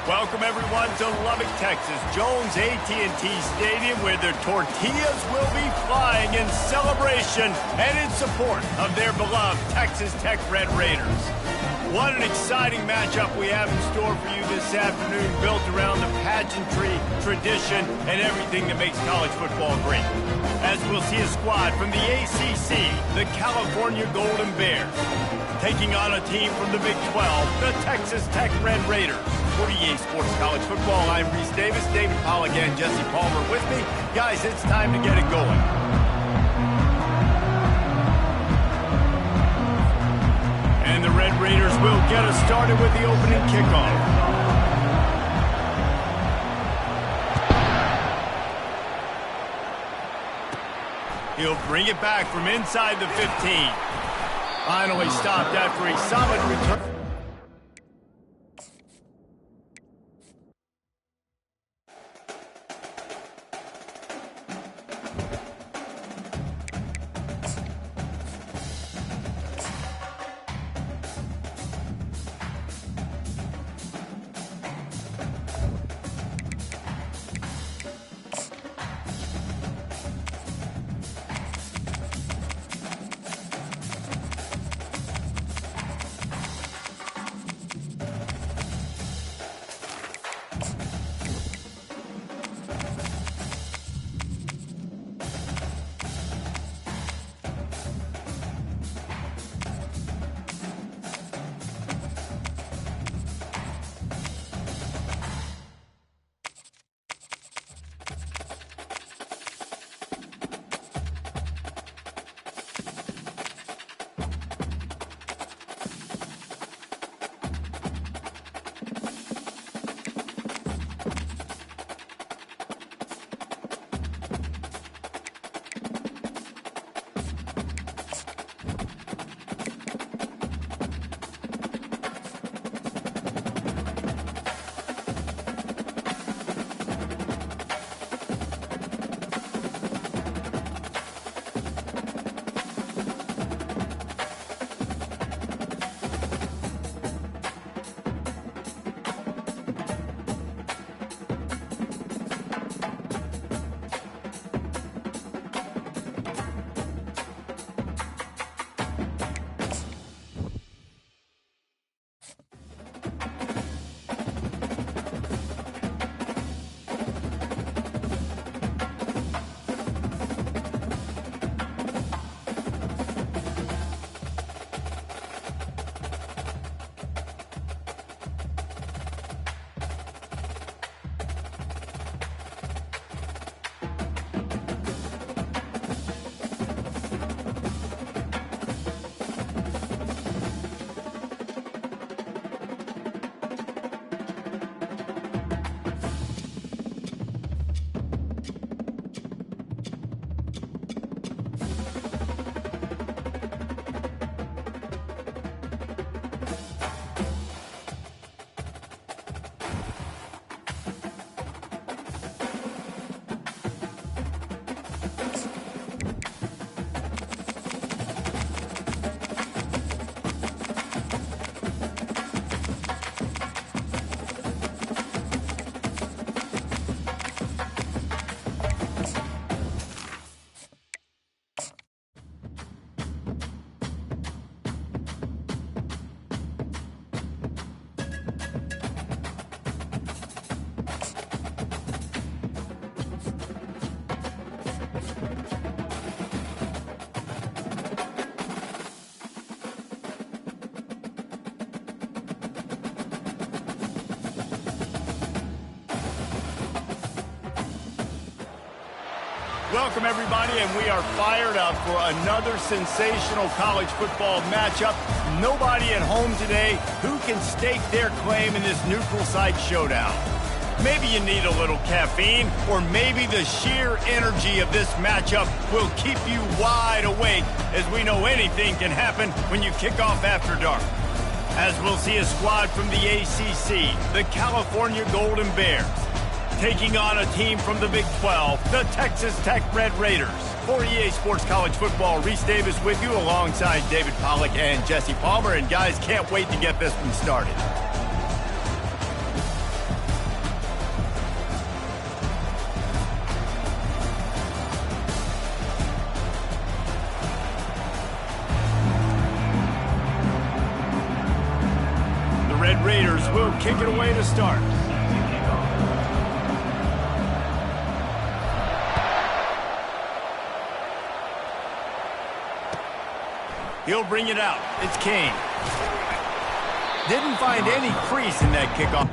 Welcome everyone to Lubbock, Texas, Jones AT&T Stadium, where their tortillas will be flying in celebration and in support of their beloved Texas Tech Red Raiders. What an exciting matchup we have in store for you this afternoon, built around the pageantry, tradition, and everything that makes college football great. As we'll see a squad from the ACC, the California Golden Bears, taking on a team from the Big 12, the Texas Tech Red Raiders. For EA Sports College Football, I'm Reese Davis, David Pollack, and Jesse Palmer with me. Guys, it's time to get it going. And the Red Raiders will get us started with the opening kickoff. He'll bring it back from inside the 15. Finally stopped after a solid return. Welcome, everybody, and we are fired up for another sensational college football matchup. Nobody at home today who can stake their claim in this neutral site showdown. Maybe you need a little caffeine, or maybe the sheer energy of this matchup will keep you wide awake, as we know anything can happen when you kick off after dark. As we'll see a squad from the ACC, the California Golden Bears, taking on a team from the Big 12, the Texas Tech Red Raiders. For EA Sports College Football, Reese Davis with you alongside David Pollack and Jesse Palmer. And guys, can't wait to get this one started. Red Raiders will kick it away to start. He'll bring it out. It's Kane. Didn't find any crease in that kickoff.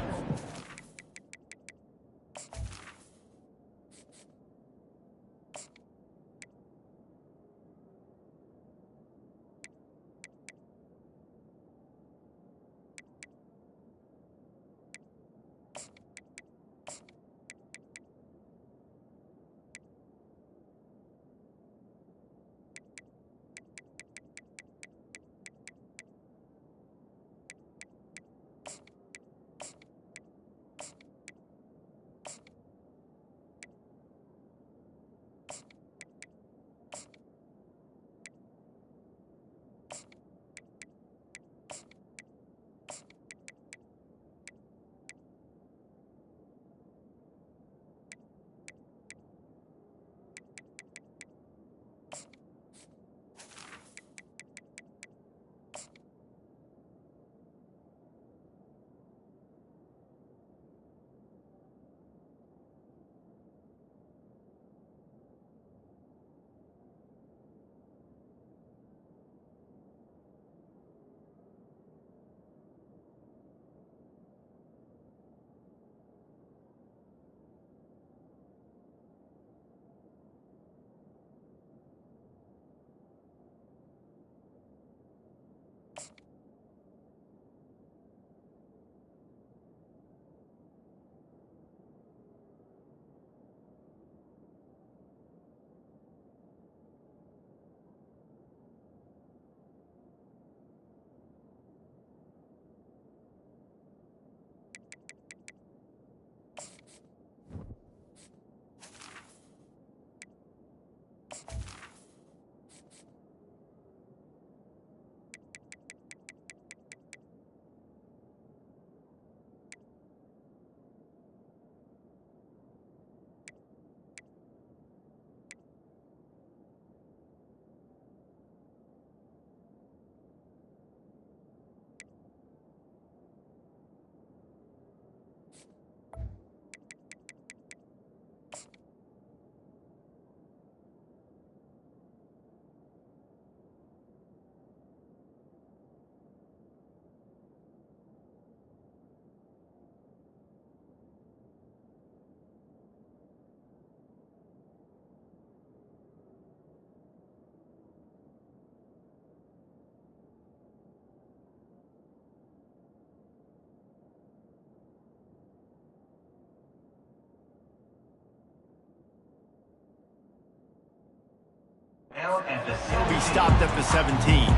He'll be stopped at the 17.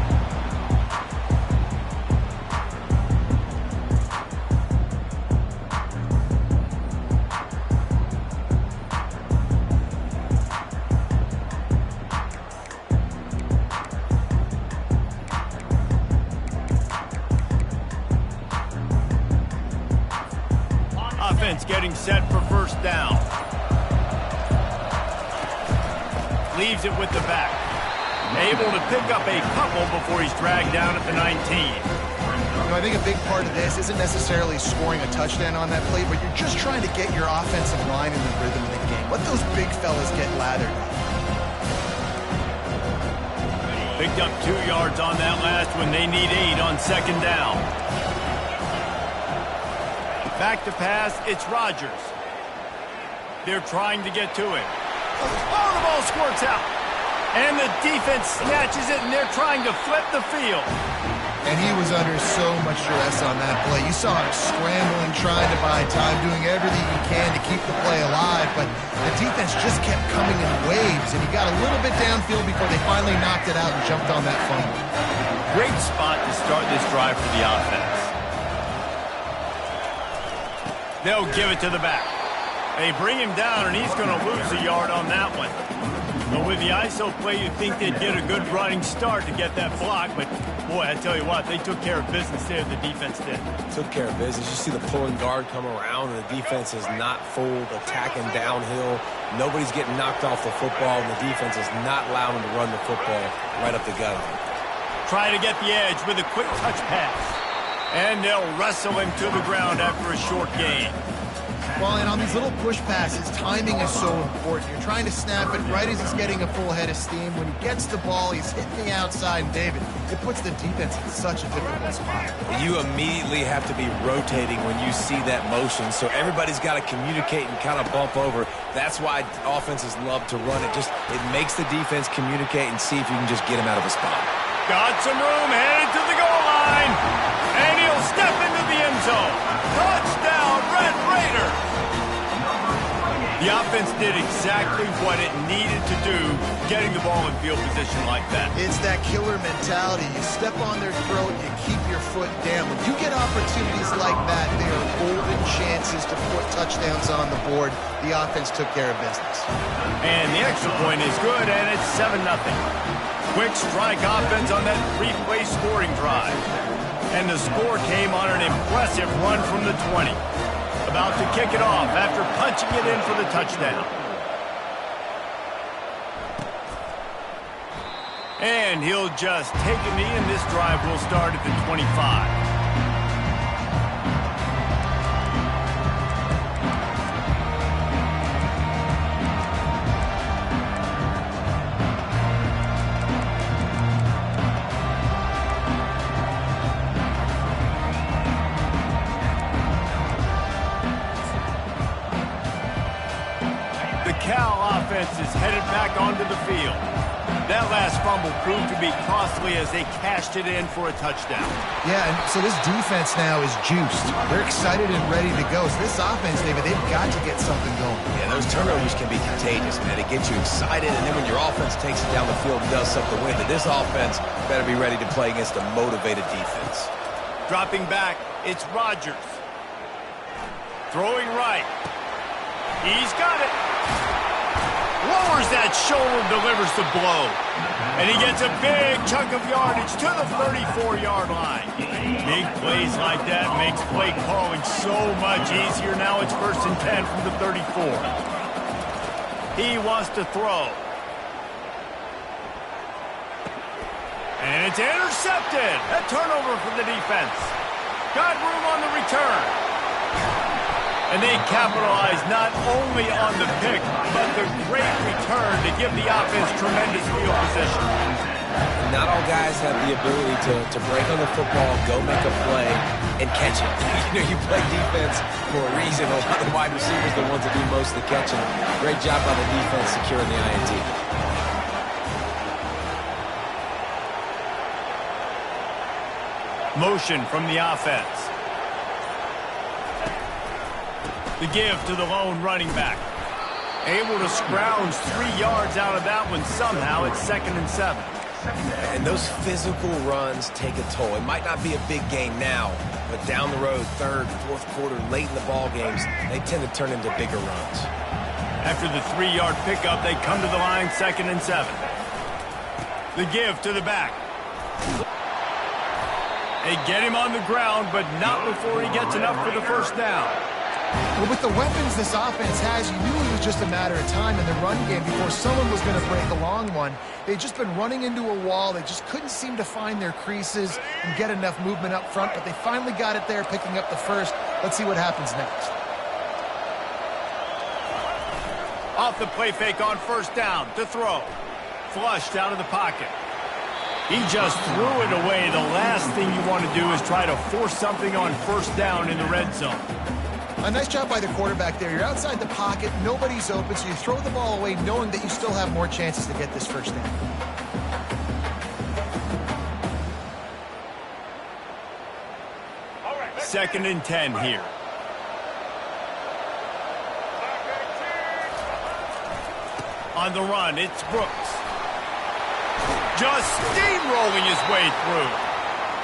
Offense getting set for first down. Leaves it with the back. Able to pick up a couple before he's dragged down at the 19. You know, I think a big part of this isn't necessarily scoring a touchdown on that play, but you're just trying to get your offensive line in the rhythm of the game. Let those big fellas get lathered up. Picked up 2 yards on that last one. They need 8 on second down. Back to pass, it's Rodgers. They're trying to get to it. Oh, the ball squirts out. And the defense snatches it, and they're trying to flip the field. And he was under so much duress on that play. You saw him scrambling, trying to buy time, doing everything he can to keep the play alive, but the defense just kept coming in waves, and he got a little bit downfield before they finally knocked it out and jumped on that fumble. Great spot to start this drive for the offense. They'll give it to the back. They bring him down, and he's going to lose a yard on that one. But with the ISO play, you'd think they'd get a good running start to get that block. But, boy, I tell you what, they took care of business there. The defense did. Took care of business. You see the pulling guard come around, and the defense is not fooled, attacking downhill. Nobody's getting knocked off the football, and the defense is not allowing them to run the football right up the gut on them. Try to get the edge with a quick touch pass. And they'll wrestle him to the ground after a short gain. Well, and on these little push passes, timing is so important. You're trying to snap it right as he's getting a full head of steam. When he gets the ball, he's hitting the outside, and David, it puts the defense in such a difficult spot. You immediately have to be rotating when you see that motion, so everybody's got to communicate and kind of bump over. That's why offenses love to run it. It makes the defense communicate and see if you can just get him out of a spot. Got some room, headed to the goal line, and he'll step into the end zone. Touchdown, Red Raider! The offense did exactly what it needed to do, getting the ball in field position like that. It's that killer mentality. You step on their throat, you keep your foot down. When you get opportunities like that, they are golden chances to put touchdowns on the board. The offense took care of business. And the extra point is good, and it's 7-0. Quick strike offense on that three-play scoring drive. And the score came on an impressive run from the 20. About to kick it off after punching it in for the touchdown. And he'll just take a knee, and this drive will start at the 25. Cal offense is headed back onto the field. That last fumble proved to be costly as they cashed it in for a touchdown. Yeah, and so this defense now is juiced. They're excited and ready to go. So this offense, David, they've got to get something going. Yeah, those turnovers can be contagious, man. It gets you excited, and then when your offense takes it down the field and does something with it, this offense better be ready to play against a motivated defense. Dropping back, it's Rodgers. Throwing right. He's got it. Lowers that shoulder, delivers the blow. And he gets a big chunk of yardage to the 34-yard line. Big plays like that makes play calling so much easier. Now it's 1st and 10 from the 34. He wants to throw. And it's intercepted. A turnover for the defense. Got room on the return. And they capitalize not only on the pick, but the great return to give the offense tremendous field position. Not all guys have the ability to break on the football, go make a play, and catch it. You play defense for a reason. A lot of the wide receivers are the ones that do most of the catching. Great job by the defense securing the INT. Motion from the offense. The give to the lone running back. Able to scrounge 3 yards out of that one somehow. It's 2nd and 7. And those physical runs take a toll. It might not be a big game now, but down the road, 3rd, 4th quarter, late in the ball games, they tend to turn into bigger runs. After the 3-yard pickup, they come to the line, 2nd and 7. The give to the back. They get him on the ground, but not before he gets enough for the first down. Well, with the weapons this offense has, you knew it was just a matter of time in the run game before someone was going to break a long one. They'd just been running into a wall. They just couldn't seem to find their creases and get enough movement up front, but they finally got it there, picking up the first. Let's see what happens next. Off the play fake on 1st down to throw. Flushed out of the pocket. He just threw it away. The last thing you want to do is try to force something on 1st down in the red zone. A nice job by the quarterback there. You're outside the pocket, nobody's open, so you throw the ball away knowing that you still have more chances to get this first down. Second and 10 here. On the run, it's Brooks. Just steamrolling his way through.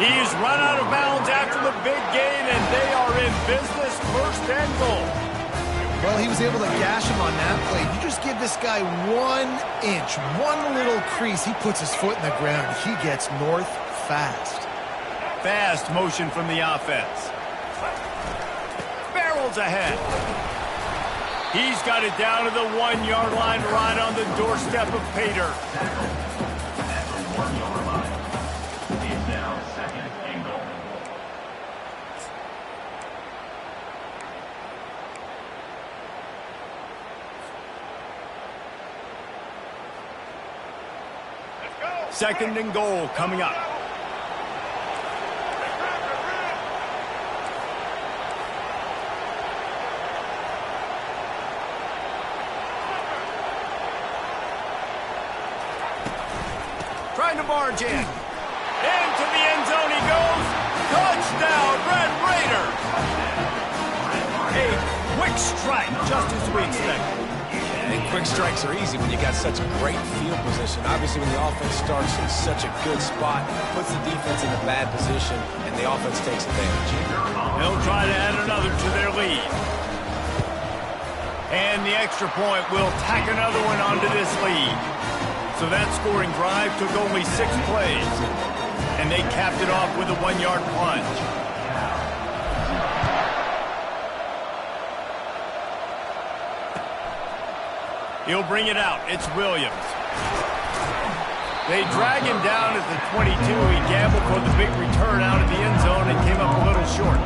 He's run out of bounds after the big gain, and they are in business, 1st and goal. Well, he was able to gash him on that play. You just give this guy 1 inch, one little crease, he puts his foot in the ground. He gets north fast. Fast motion from the offense. Barrels ahead. He's got it down to the 1-yard line, right on the doorstep of Pater. Second and goal coming up. Trying to barge in. Into the end zone he goes. Touchdown, Red Raiders. A quick strike, just as we expected. And quick strikes are easy when you got such a great field position. Obviously, when the offense starts in such a good spot, puts the defense in a bad position, and the offense takes advantage. They'll try to add another to their lead. And the extra point will tack another one onto this lead. So that scoring drive took only 6 plays. And they capped it off with a 1-yard plunge. He'll bring it out. It's Williams. They drag him down at the 22. He gambled for the big return out of the end zone and came up a little short.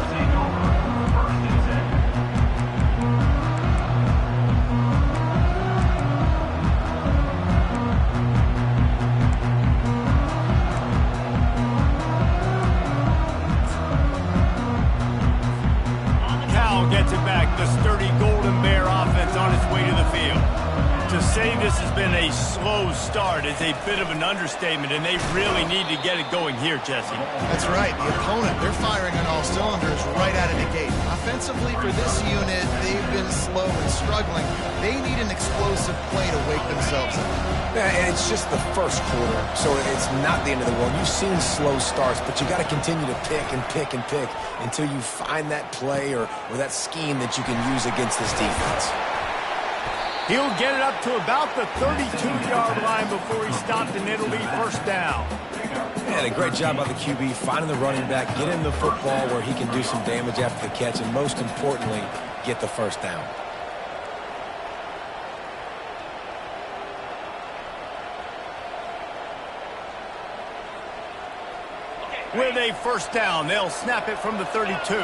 Cal gets it back. The sturdy Golden Bear offense on its way to the field. To say this has been a slow start is a bit of an understatement, and they really need to get it going here, Jesse. That's right. The opponent, they're firing on all cylinders right out of the gate. Offensively, for this unit, they've been slow and struggling. They need an explosive play to wake themselves up. Yeah, and it's just the first quarter, so it's not the end of the world. You've seen slow starts, but you got to continue to pick and pick and pick until you find that play or that scheme that you can use against this defense. He'll get it up to about the 32-yard line before he stopped, and it'll be first down. And a great job by the QB finding the running back, get him the football where he can do some damage after the catch, and most importantly, get the first down. With a first down, they'll snap it from the 32.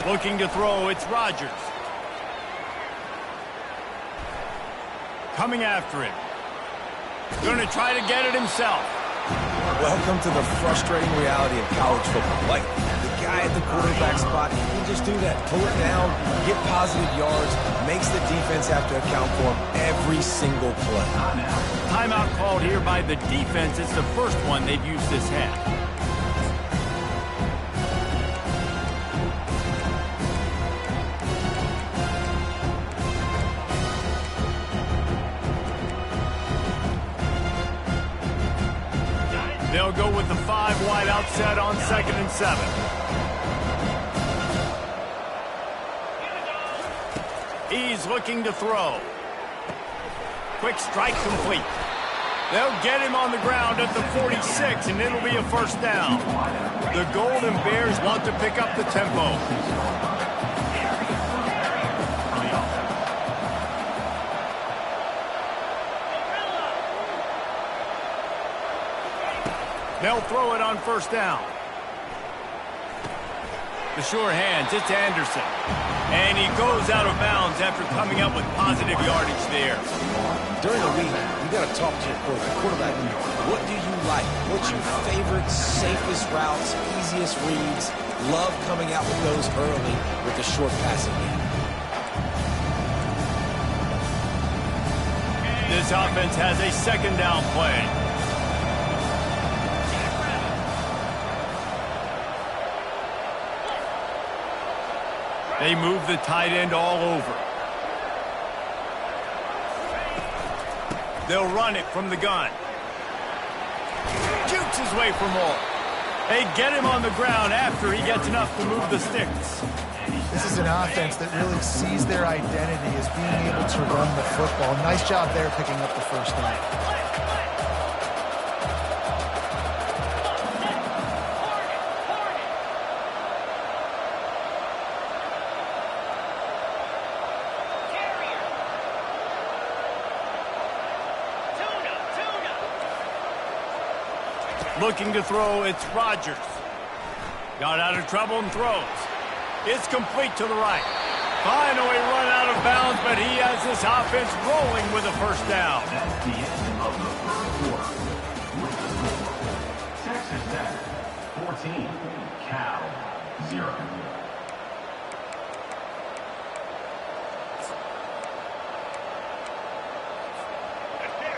Looking to throw, it's Rodgers. Coming after him. Going to try to get it himself. Welcome to the frustrating reality of college football. Like, the guy at the quarterback spot, he can just do that. Pull it down, get positive yards, makes the defense have to account for him every single play. Timeout called here by the defense. It's the first one they've used this half. They'll go with the 5 wide out set on 2nd and 7. He's looking to throw. Quick strike complete. They'll get him on the ground at the 46, and it'll be a first down. The Golden Bears want to pick up the tempo. They'll throw it on first down. The sure hands, it's Anderson. And he goes out of bounds after coming up with positive yardage there. During the week, you got to talk to your quarterback. What do you like? What's your favorite, safest routes, easiest reads? Love coming out with those early with the short passing game. This offense has a second down play. They move the tight end all over. They'll run it from the gun. Jukes his way for more. They get him on the ground after he gets enough to move the sticks. This is an offense that really sees their identity as being able to run the football. Nice job there picking up the first down. Looking to throw, it's Rodgers. Got out of trouble and throws. It's complete to the right. Finally run out of bounds, but he has this offense rolling with a first down. That's the end of the first quarter. With the score, Texas Tech 14, Cal 0.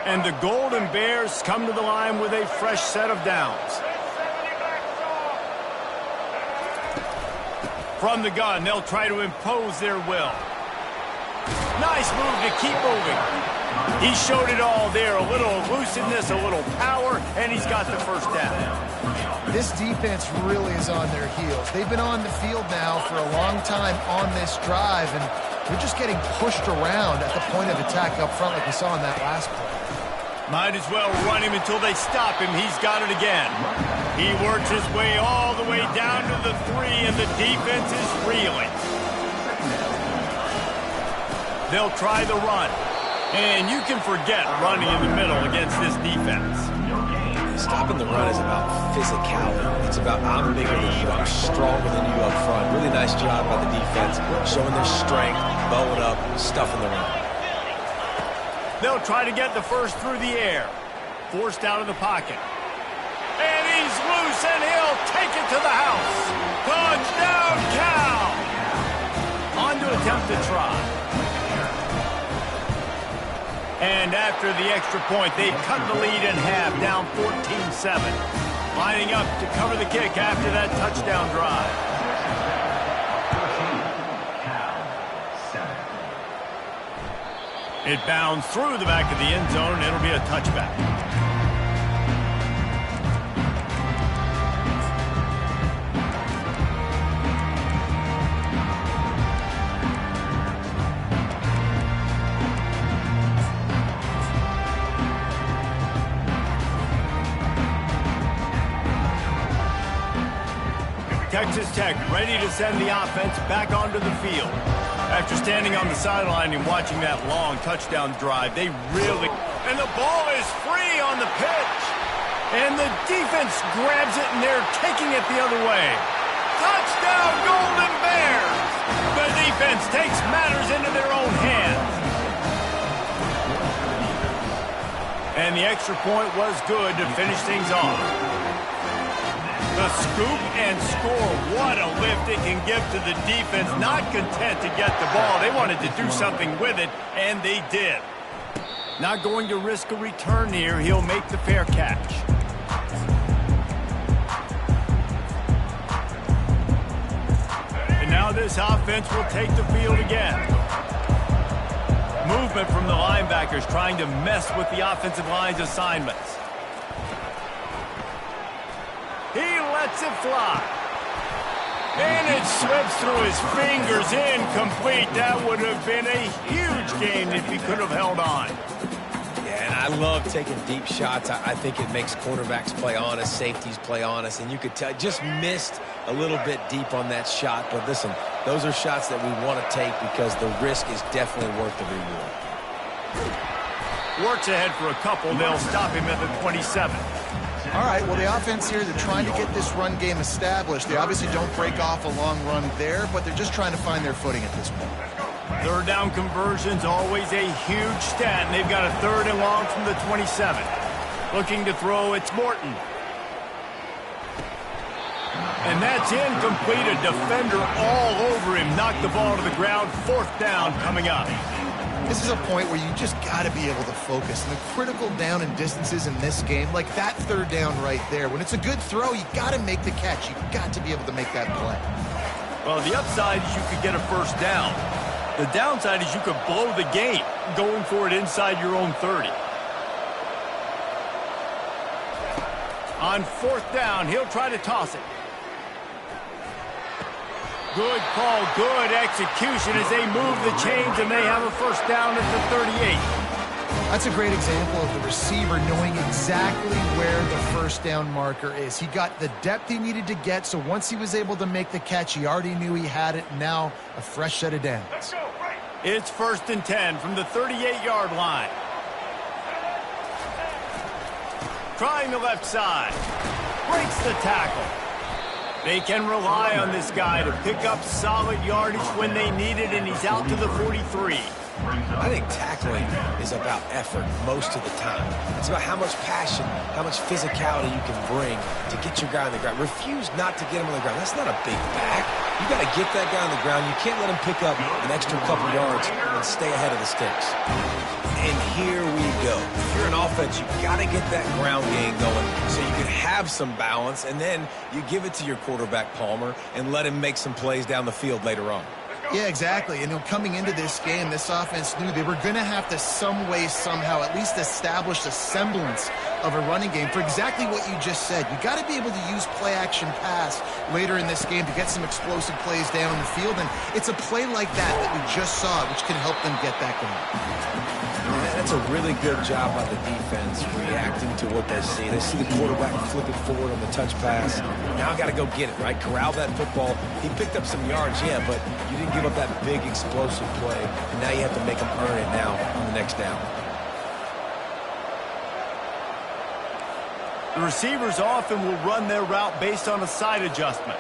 And the Golden Bears come to the line with a fresh set of downs. From the gun, they'll try to impose their will. Nice move to keep moving. He showed it all there. A little elusiveness, a little power, and he's got the first down. This defense really is on their heels. They've been on the field now for a long time on this drive, and they're just getting pushed around at the point of attack up front like we saw in that last play. Might as well run him until they stop him. He's got it again. He works his way all the way down to the 3, and the defense is reeling. They'll try the run. And you can forget running in the middle against this defense. Stopping the run is about physicality. It's about I'm bigger than you, I'm stronger than you up front. Really nice job by the defense, showing their strength, bowing up, stuffing the run. They'll try to get the first through the air. Forced out of the pocket. And he's loose, and he'll take it to the house. Touchdown, Cal! On to attempt to try. And after the extra point, they cut the lead in half, down 14-7. Lining up to cover the kick after that touchdown drive. It bounds through the back of the end zone. It'll be a touchback. Texas Tech ready to send the offense back onto the field. After standing on the sideline and watching that long touchdown drive, they really... And the ball is free on the pitch. And the defense grabs it, and they're taking it the other way. Touchdown, Golden Bears! The defense takes matters into their own hands. And the extra point was good to finish things off. The scoop and score. What a lift it can give to the defense. Not content to get the ball. They wanted to do something with it, and they did. Not going to risk a return here. He'll make the fair catch. And now this offense will take the field again. Movement from the linebackers trying to mess with the offensive line's assignments. He lets it fly. And it slips through his fingers, incomplete. That would have been a huge gain if he could have held on. Yeah, and I love taking deep shots. I think it makes cornerbacks play honest, safeties play honest, and you could tell just missed a little bit deep on that shot. But listen, those are shots that we want to take because the risk is definitely worth the reward. Works ahead for a couple. They'll stop him at the 27. All right, well, the offense here, they're trying to get this run game established. They obviously don't break off a long run there, but they're just trying to find their footing at this point. Third down conversion's always a huge stat, and they've got a 3rd and long from the 27. Looking to throw, it's Morton. And that's incomplete. A defender all over him. Knocked the ball to the ground. 4th down coming up. This is a point where you just got to be able to focus. And the critical down and distances in this game, like that 3rd down right there, when it's a good throw, you got to make the catch. You got to be able to make that play. Well, the upside is you could get a 1st down. The downside is you could blow the game going for it inside your own 30. On 4th down, he'll try to toss it. Good call, good execution as they move the chains, and they have a 1st down at the 38. That's a great example of the receiver knowing exactly where the 1st down marker is. He got the depth he needed to get, so once he was able to make the catch, he already knew he had it. Now a fresh set of downs. It's 1st and 10 from the 38-yard line. Trying the left side. Breaks the tackle. They can rely on this guy to pick up solid yardage when they need it, and he's out to the 43. I think tackling is about effort most of the time. It's about how much passion, how much physicality you can bring to get your guy on the ground. Refuse not to get him on the ground. That's not a big back. You got to get that guy on the ground. You can't let him pick up an extra couple yards and stay ahead of the sticks. And here we go. If you're an offense, you got to get that ground game going so you can have some balance, and then you give it to your quarterback, Palmer, and let him make some plays down the field later on. Yeah, exactly. And coming into this game, this offense knew they were going to have to some way, somehow, at least establish a semblance of a running game for exactly what you just said. You got to be able to use play-action pass later in this game to get some explosive plays down the field. And it's a play like that we just saw, which can help them get that going. That's a really good job by the defense reacting to what they see. They see the quarterback flipping forward on the touch pass. Now I got to go get it, right? Corral that football. He picked up some yards, yeah, but you didn't give up that big explosive play. And now you have to make them earn it now on the next down. The receivers often will run their route based on a side adjustment.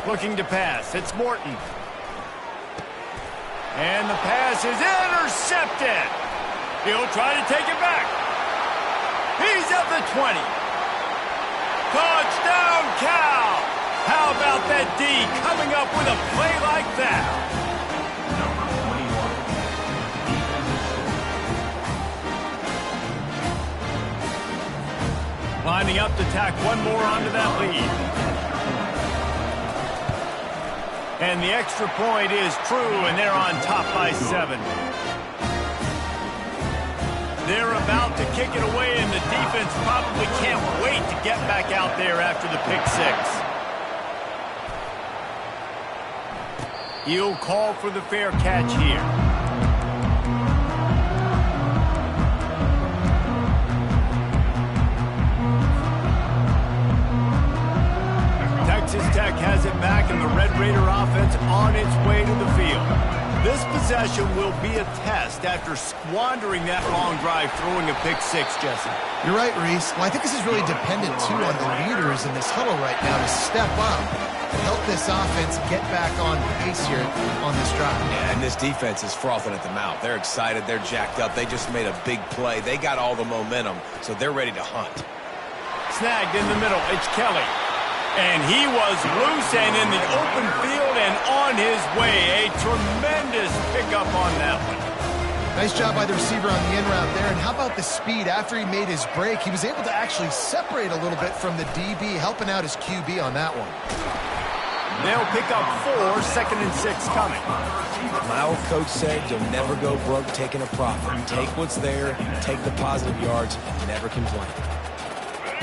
Looking to pass. It's Morton. And the pass is intercepted. He'll try to take it back. He's at the 20. Touchdown, Cal. How about that D coming up with a play like that? Lining up to tack one more onto that lead. And the extra point is true, and they're on top by 7. They're about to kick it away, and the defense probably can't wait to get back out there after the pick 6. He'll call for the fair catch here. Texas Tech has it back, and the Red Raider offense on its way to the field. This possession will be a test after squandering that long drive, throwing a pick 6, Jesse. You're right, Reese. Well, I think this is really dependent, too, on the leaders in this huddle right now to step up and help this offense get back on pace here on this drive. Yeah, and this defense is frothing at the mouth. They're excited. They're jacked up. They just made a big play. They got all the momentum, so they're ready to hunt. Snagged in the middle. It's Kelly. And he was loose and in the open field and on his way. A tremendous pickup on that one. Nice job by the receiver on the in route there. And how about the speed? After he made his break, he was able to actually separate a little bit from the DB, helping out his QB on that one. They'll pick up 4, 2nd and 6 coming. My old coach said you'll never go broke taking a profit. Take what's there, take the positive yards, and never complain.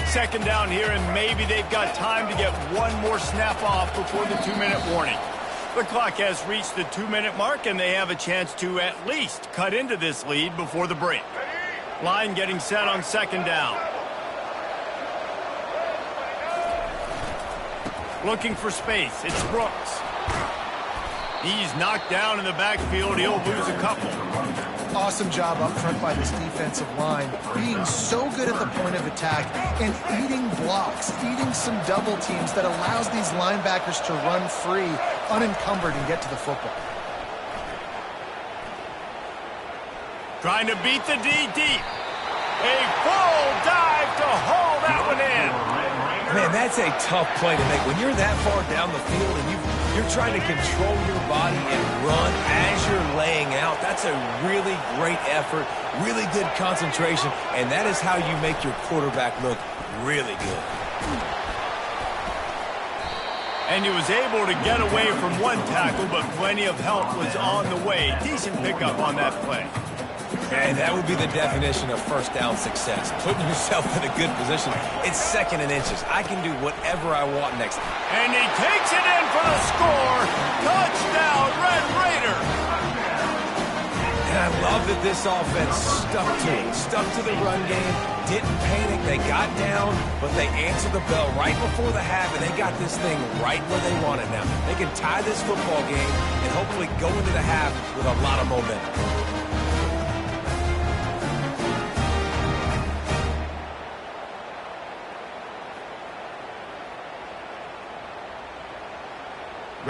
2nd down here, and maybe they've got time to get one more snap off before the 2-minute warning. The clock has reached the 2-minute mark, and they have a chance to at least cut into this lead before the break. Line getting set on 2nd down. Looking for space. It's Brooks. He's knocked down in the backfield. He'll lose a couple. Awesome job up front by this defensive line, being so good at the point of attack and eating blocks, eating some double teams that allows these linebackers to run free, unencumbered, and get to the football. Trying to beat the D deep. A full dive to haul that one in. Man, that's a tough play to make. When you're that far down the field and you're trying to control your body and run as you're laying out, that's a really great effort, really good concentration, and that is how you make your quarterback look really good. And he was able to get away from one tackle, but plenty of help was on the way. Decent pickup on that play. And that would be the definition of first down success. Putting yourself in a good position. It's 2nd and inches. I can do whatever I want next. And he takes it in for the score. Touchdown, Red Raider. And I love that this offense stuck to it. Stuck to the run game. Didn't panic. They got down, but they answered the bell right before the half, and they got this thing right where they want it now. They can tie this football game and hopefully go into the half with a lot of momentum.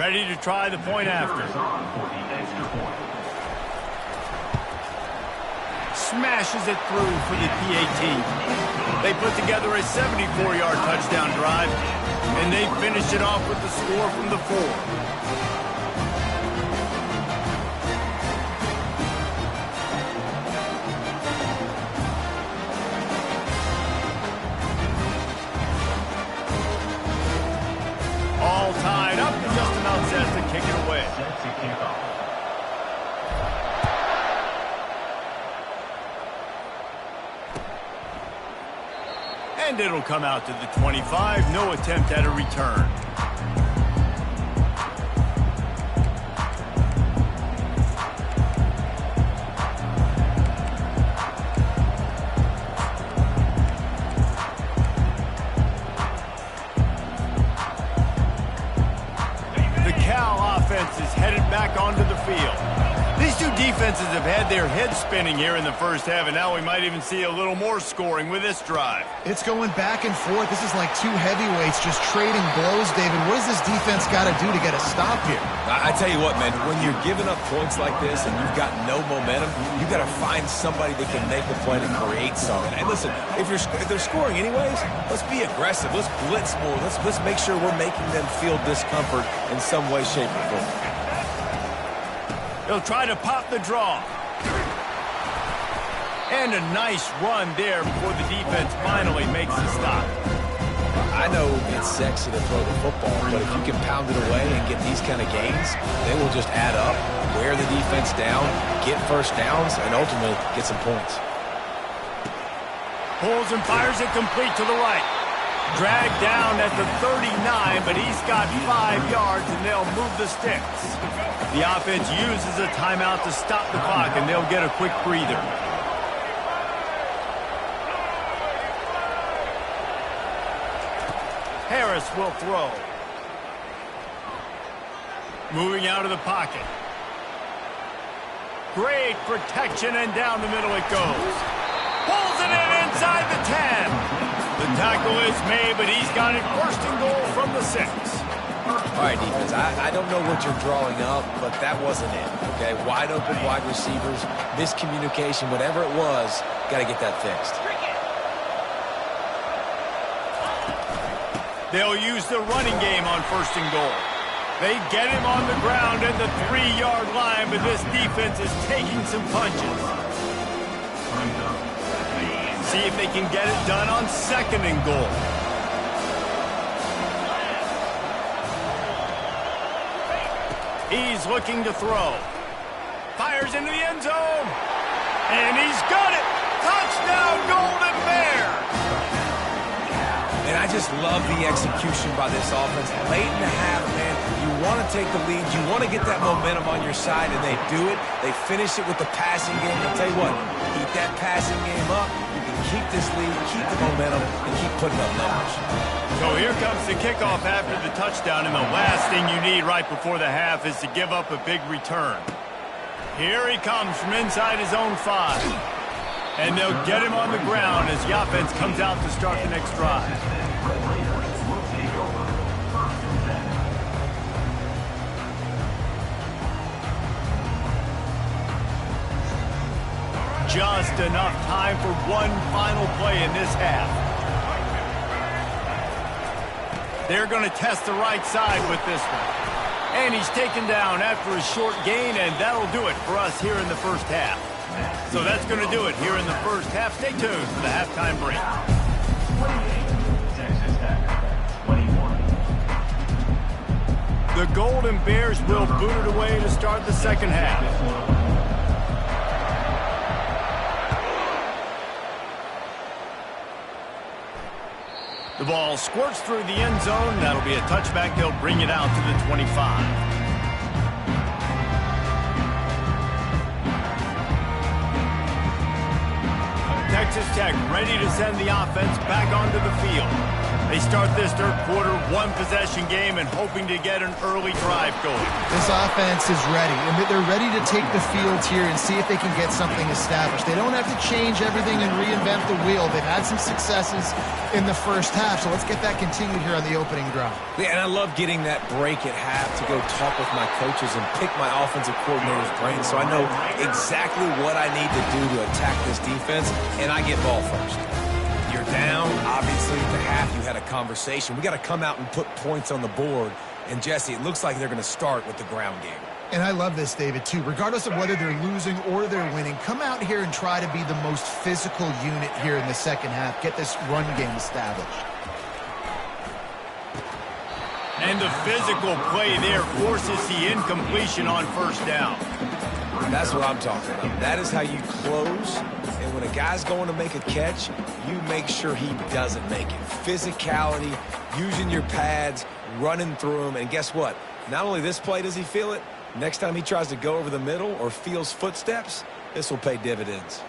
Ready to try the point after. Smashes it through for the PAT. They put together a 74-yard touchdown drive, and they finish it off with the score from the 4. All tied up, and just about says to kick it away. And it'll come out to the 25. No attempt at a return. The Cal offense is headed back onto the field. These two defenses have had their heads spinning here in the first half, and now we might even see a little more scoring with this drive. It's going back and forth. This is like two heavyweights just trading blows, David. What does this defense got to do to get a stop here? I tell you what, man, when you're giving up points like this and you've got no momentum, you got to find somebody that can make a play to create something. And listen, if they're scoring anyways, let's be aggressive. Let's blitz more. Let's make sure we're making them feel discomfort in some way, shape, or form. He'll try to pop the draw. And a nice run there before the defense finally makes the stop. I know it's sexy to throw the football, but if you can pound it away and get these kind of gains, they will just add up, wear the defense down, get first downs, and ultimately get some points. Pulls and fires it complete to the right. Dragged down at the 39, but he's got 5 yards, and they'll move the sticks. The offense uses a timeout to stop the clock, and they'll get a quick breather. Harris will throw. Moving out of the pocket. Great protection, and down the middle it goes. Pulls it in inside the 10. The tackle is made, but he's got it first and goal from the 6. All right, defense, I don't know what you're drawing up, but that wasn't it, okay? Wide open wide receivers, miscommunication, whatever it was, got to get that fixed. They'll use the running game on first and goal. They get him on the ground at the 3-yard line, but this defense is taking some punches. See if they can get it done on second and goal. He's looking to throw. Fires into the end zone. And he's got it. Touchdown, Golden Bear. And I just love the execution by this offense. Late in the half, man, you want to take the lead. You want to get that momentum on your side, and they do it. They finish it with the passing game. I'll tell you what, keep that passing game up. You can keep this lead, keep the momentum, and keep putting up numbers. So here comes the kickoff after the touchdown, and the last thing you need right before the half is to give up a big return. Here he comes from inside his own 5. And they'll get him on the ground as the offense comes out to start the next drive. Just enough time for one final play in this half. They're going to test the right side with this one. And he's taken down after a short gain, and that'll do it for us here in the first half. So that's going to do it here in the first half. Stay tuned for the halftime break. 28, The Golden Bears will boot it away to start the second half. The ball squirts through the end zone. That'll be a touchback. They'll bring it out to the 25. Texas Tech ready to send the offense back onto the field. They start this third quarter, one-possession game, and hoping to get an early drive going. This offense is ready, and they're ready to take the field here and see if they can get something established. They don't have to change everything and reinvent the wheel. They've had some successes in the first half, so let's get that continued here on the opening drive. Yeah, and I love getting that break at half to go talk with my coaches and pick my offensive coordinator's brain so I know exactly what I need to do to attack this defense, and I get ball first. You're down, obviously, at the half you had a conversation. We got to come out and put points on the board. And, Jesse, it looks like they're going to start with the ground game. And I love this, David, too. Regardless of whether they're losing or they're winning, come out here and try to be the most physical unit here in the second half. Get this run game established. And the physical play there forces the incompletion on first down. That's what I'm talking about. That is how you close. And when a guy's going to make a catch, you make sure he doesn't make it. Physicality, using your pads, running through them. And guess what? Not only this play does he feel it, next time he tries to go over the middle or feels footsteps, this will pay dividends.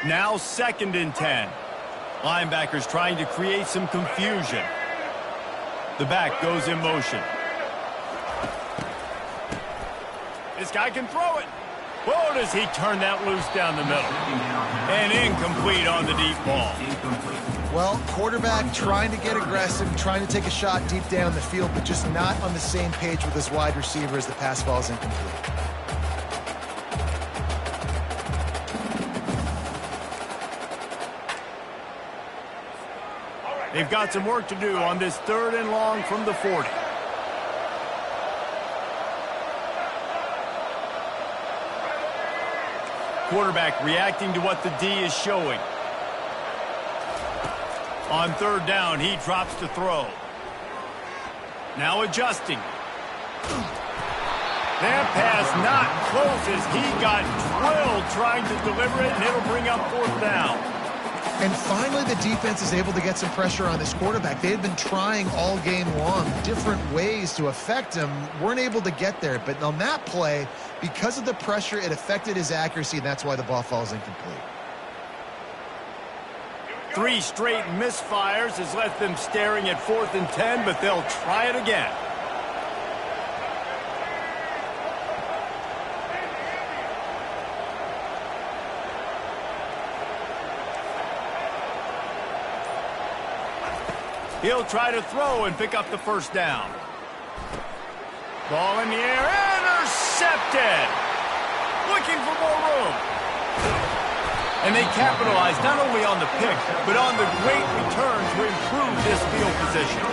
Now 2nd and 10. Linebackers trying to create some confusion. The back goes in motion. This guy can throw it. Whoa, does he turn that loose down the middle. And incomplete on the deep ball. Well, quarterback trying to get aggressive, trying to take a shot deep down the field, but just not on the same page with his wide receiver as the pass falls incomplete. They've got some work to do on this 3rd and long from the 40. Quarterback reacting to what the D is showing. On 3rd down, he drops to throw. Now adjusting. That pass not close as he got drilled trying to deliver it, and it'll bring up 4th down. And finally, the defense is able to get some pressure on this quarterback. They had been trying all game long different ways to affect him, weren't able to get there. But on that play, because of the pressure, it affected his accuracy, and that's why the ball falls incomplete. 3 straight misfires has left them staring at 4th and 10, but they'll try it again. He'll try to throw and pick up the 1st down. Ball in the air, intercepted! Looking for more room. And they capitalize not only on the pick, but on the great return to improve this field position.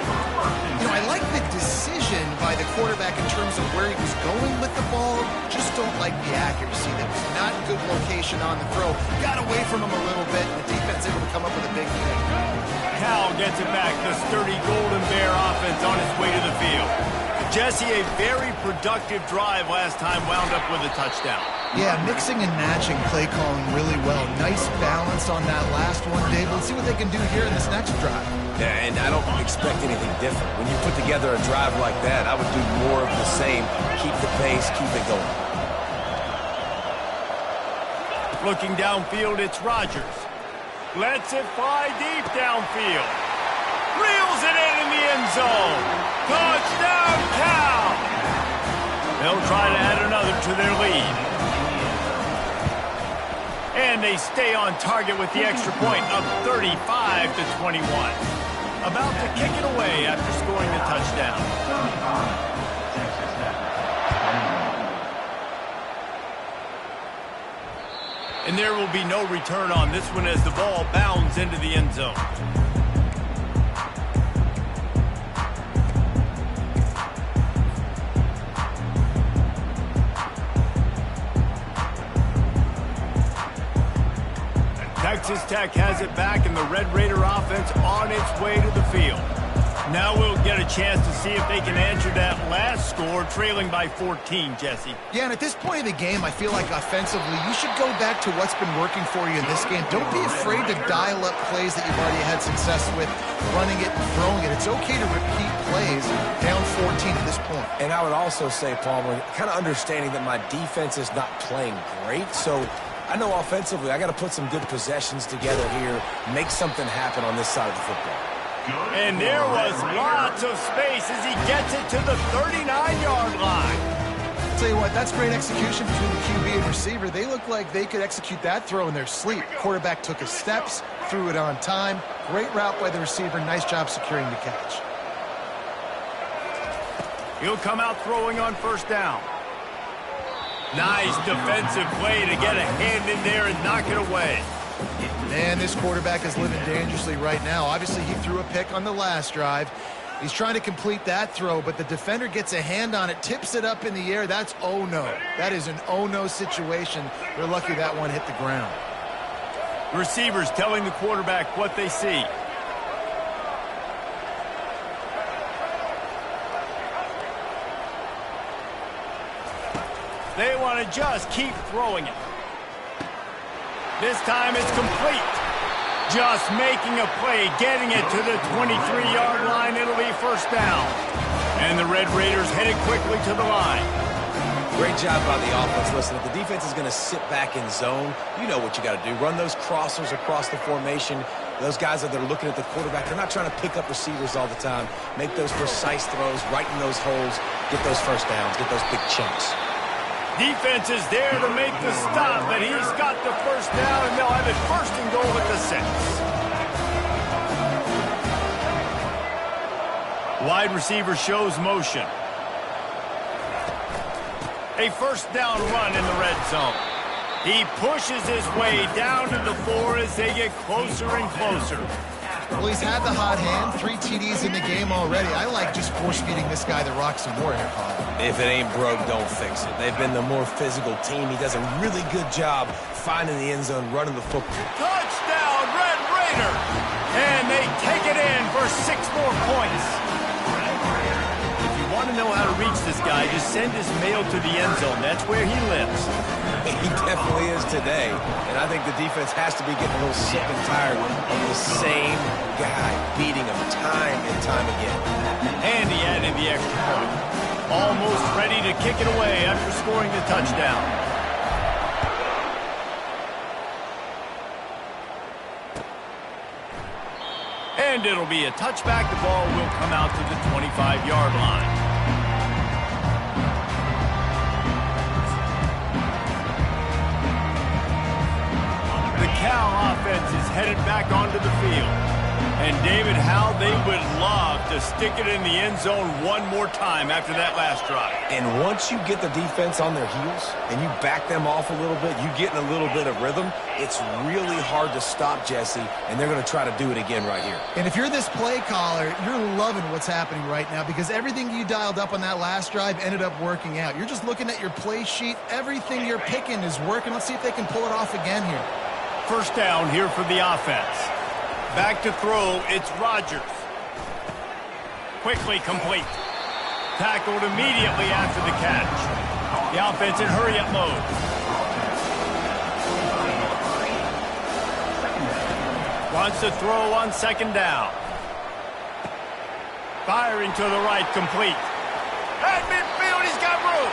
You know, I like the decision by the quarterback in terms of where he was going with the ball. Just don't like the accuracy. That was not good location on the throw. Got away from him a little bit, and the defense able to come up with a big thing. Cal gets it back. The sturdy Golden Bear offense on its way to the field. Jesse, a very productive drive last time, wound up with a touchdown. Yeah, mixing and matching play calling really well. Nice balance on that last one, Dave. Let's see what they can do here in this next drive. Yeah, and I don't expect anything different. When you put together a drive like that, I would do more of the same. Keep the pace, keep it going. Looking downfield, it's Rodgers. Lets it fly deep downfield. Reels it in the end zone. Touchdown, Cal! They'll try to add another to their lead. And they stay on target with the extra point, up 35-21. About to kick it away after scoring the touchdown. And there will be no return on this one as the ball bounds into the end zone. Texas Tech has it back, and the Red Raider offense on its way to the field. Now we'll get a chance to see if they can answer that last score, trailing by 14, Jesse. Yeah, and at this point of the game, I feel like offensively, you should go back to what's been working for you in this game. Don't be afraid to dial up plays that you've already had success with, running it and throwing it. It's okay to repeat plays down 14 at this point. And I would also say, Palmer, kind of understanding that my defense is not playing great, so I know offensively I got to put some good possessions together here, make something happen on this side of the football. And there was lots of space as he gets it to the 39-yard line. I'll tell you what, that's great execution between the QB and receiver. They look like they could execute that throw in their sleep. Quarterback took his steps, threw it on time. Great route by the receiver. Nice job securing the catch. He'll come out throwing on first down. Nice defensive play to get a hand in there and knock it away. Man, this quarterback is living dangerously right now. Obviously, he threw a pick on the last drive. He's trying to complete that throw, but the defender gets a hand on it, tips it up in the air. That's oh no. That is an oh no situation. They're lucky that one hit the ground. Receivers telling the quarterback what they see. They want to just keep throwing it. This time it's complete. Just making a play, getting it to the 23-yard line. It'll be first down. And the Red Raiders headed quickly to the line. Great job by the offense. Listen, if the defense is going to sit back in zone, you know what you got to do. Run those crossers across the formation. Those guys that are looking at the quarterback, they're not trying to pick up receivers all the time. Make those precise throws, right in those holes, get those first downs, get those big chunks. Defense is there to make the stop, but he's got the first down, and they'll have it first and goal at the 6. Wide receiver shows motion. A first down run in the red zone. He pushes his way down to the 4 as they get closer and closer. Well, he's had the hot hand, 3 TDs in the game already. I like just force-feeding this guy the rock some more here, Paul. If it ain't broke, don't fix it. They've been the more physical team. He does a really good job finding the end zone, running the football. Touchdown, Red Raider! And they take it in for 6 more points. If you want to know how to reach this guy, just send his mail to the end zone. That's where he lives. He definitely is today. And I think the defense has to be getting a little sick and tired of the same guy beating him time and time again. And he added the extra point. Almost ready to kick it away after scoring the touchdown. And it'll be a touchback. The ball will come out to the 25-yard line. The Cal offense is headed back onto the field. And David, how they would love to stick it in the end zone one more time after that last drive. And once you get the defense on their heels and you back them off a little bit, you get in a little bit of rhythm, it's really hard to stop, Jesse, and they're going to try to do it again right here. And if you're this play caller, you're loving what's happening right now because everything you dialed up on that last drive ended up working out. You're just looking at your play sheet. Everything you're picking is working. Let's see if they can pull it off again here. First down here for the offense. Back to throw, it's Rodgers. Quickly complete. Tackled immediately after the catch. The offense in hurry-up mode. Wants to throw on second down. Firing to the right, complete. At midfield, he's got room.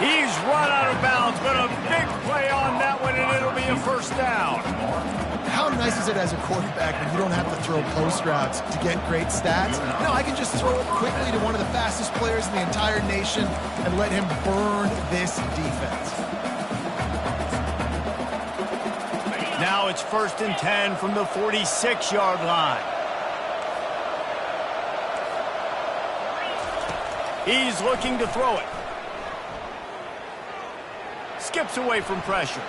He's run out of bounds, but a big play on that one, and it'll be a first down. How nice is it as a quarterback when you don't have to throw post routes to get great stats? No, I can just throw it quickly to one of the fastest players in the entire nation and let him burn this defense. Now it's 1st and 10 from the 46-yard line. He's looking to throw it. Skips away from pressure.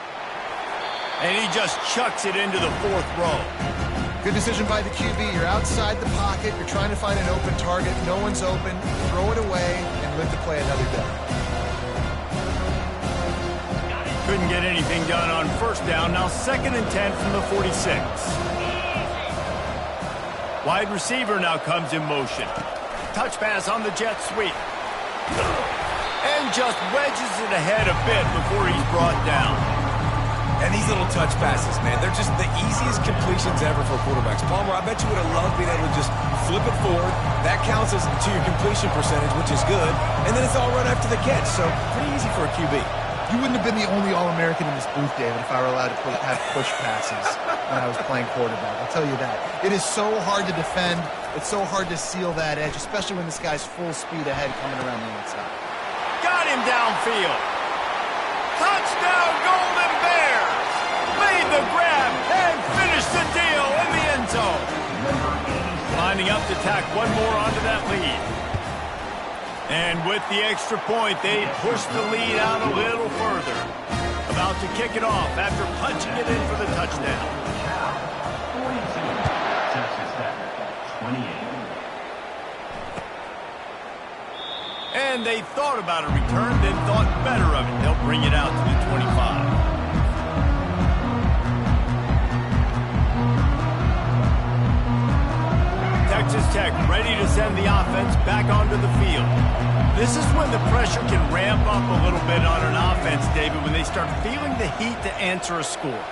And he just chucks it into the 4th row. Good decision by the QB. You're outside the pocket. You're trying to find an open target. No one's open. Throw it away and live to play another day. Couldn't get anything done on first down. Now 2nd and 10 from the 46. Wide receiver now comes in motion. Touch pass on the jet sweep. And just wedges it ahead a bit before he's brought down. And these little touch passes, man, they're just the easiest completions ever for quarterbacks. Palmer, I bet you would have loved being able to just flip it forward. That counts as to your completion percentage, which is good. And then it's all run after the catch, so pretty easy for a QB. You wouldn't have been the only All-American in this booth, David, if I were allowed to have push passes when I was playing quarterback. I'll tell you that. It is so hard to defend. It's so hard to seal that edge, especially when this guy's full speed ahead coming around the outside. Got him downfield. Touchdown, Golden Bears! Made the grab and finished the deal in the end zone. Lining up to tack one more onto that lead. And with the extra point, they push the lead out a little further. About to kick it off after punching it in for the touchdown. 42, Texas Tech, 28. And they thought about a return, then thought better of it. They'll bring it out to the 25. Texas Tech ready to send the offense back onto the field. This is when the pressure can ramp up a little bit on an offense, David, when they start feeling the heat to answer a score.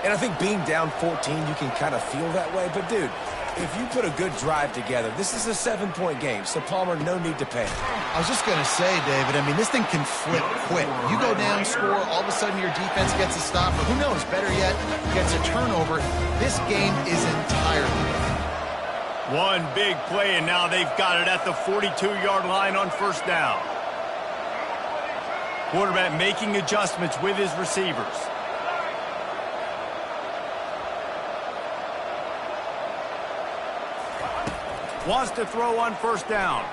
And I think being down 14, you can kind of feel that way. But, dude, if you put a good drive together, this is a 7-point game. So, Palmer, no need to panic. I was just going to say, David, I mean, this thing can flip quick. You go down, score, all of a sudden your defense gets a stop, or who knows, better yet, gets a turnover. This game is entirely different. One big play, and now they've got it at the 42-yard line on first down. Quarterback making adjustments with his receivers. Wants to throw on first down.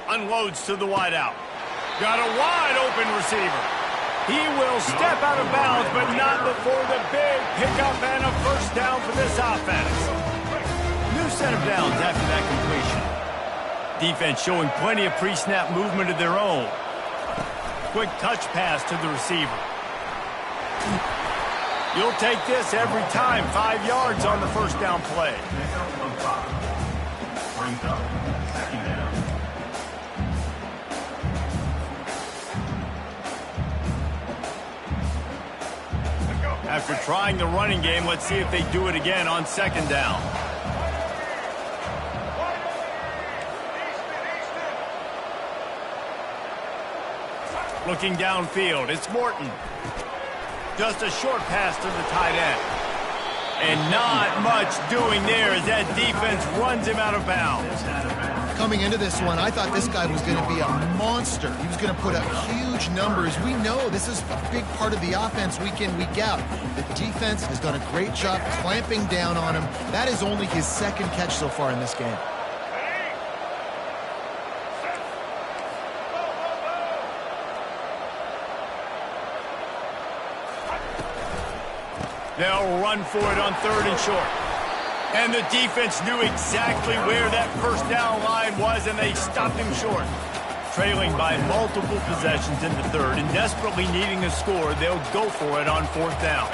Unloads to the wideout. Got a wide open receiver. He will step out of bounds, but not before the big pickup and a first down for this offense. New set of downs after that completion. Defense showing plenty of pre-snap movement of their own. Quick touch pass to the receiver. You'll take this every time. 5 yards on the first down play. Brings up second down. After trying the running game, let's see if they do it again on second down. Looking downfield, it's Morton. Just a short pass to the tight end. And not much doing there as that defense runs him out of bounds. Coming into this one, I thought this guy was going to be a monster. He was going to put up huge numbers. We know this is a big part of the offense week in, week out. The defense has done a great job clamping down on him. That is only his second catch so far in this game. They'll run for it on third and short. And the defense knew exactly where that first down line was, and they stopped him short. Trailing by multiple possessions in the third and desperately needing a score, they'll go for it on fourth down.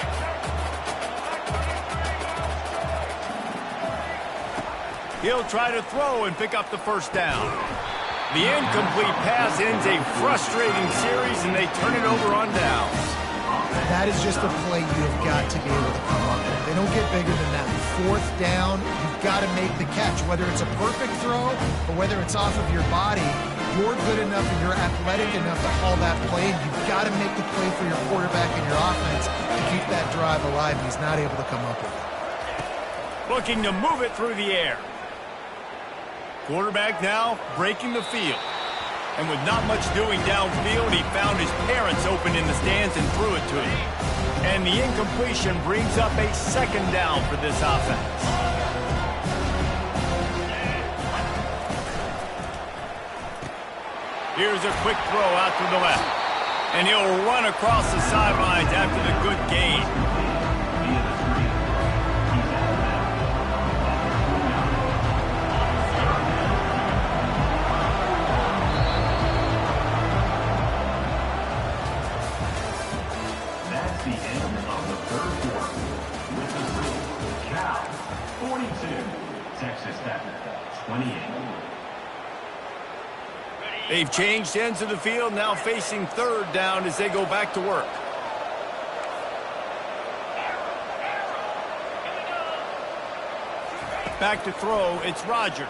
He'll try to throw and pick up the first down. The incomplete pass ends a frustrating series, and they turn it over on downs. That is just a play you've got to be able to come up with. They don't get bigger than that. Fourth down, you've got to make the catch. Whether it's a perfect throw or whether it's off of your body, you're good enough and you're athletic enough to haul that play. And you've got to make the play for your quarterback and your offense to keep that drive alive. And he's not able to come up with it. Looking to move it through the air. Quarterback now breaking the field. And with not much doing downfield, he found his parents open in the stands and threw it to him. And the incompletion brings up a second down for this offense. Here's a quick throw out to the left. And he'll run across the sidelines after the good gain. That's the end of the third quarter. With the score, Cal 42, Texas Tech 28. They've changed ends of the field, now facing third down as they go back to work. Back to throw, it's Rodgers.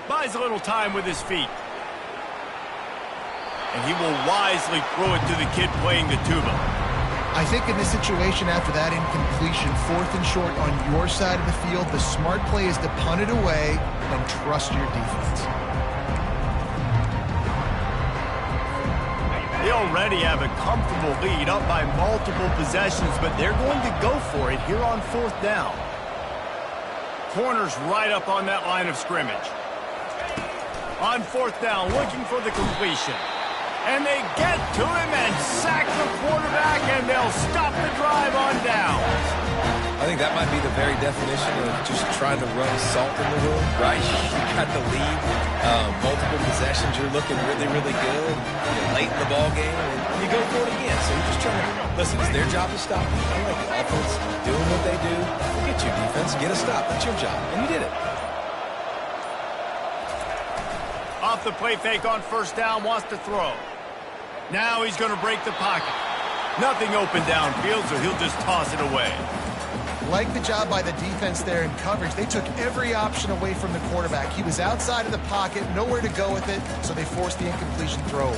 Buys a little time with his feet. and he will wisely throw it to the kid playing the tuba. I think in this situation, after that incompletion, 4th and short on your side of the field, the smart play is to punt it away and trust your defense. They already have a comfortable lead, up by multiple possessions, but they're going to go for it here on 4th down. Corner's right up on that line of scrimmage. On 4th down, looking for the completion. And they get to him and sack the quarterback, and they'll stop the drive on down. I think that might be the very definition of just trying to run salt in the wound, right? You got the lead, multiple possessions, you're looking really, really good. You're late in the ball game, and you go for it again. So you're just trying to, listen, it's their job to stop you. I like the offense doing what they do. Forget your defense, get a stop. That's your job, and you did it. Off the play fake on 1st down, wants to throw. Now he's going to break the pocket. Nothing open downfield, so he'll just toss it away. Like the job by the defense there in coverage. They took every option away from the quarterback. He was outside of the pocket, nowhere to go with it, so they forced the incompletion throwaway.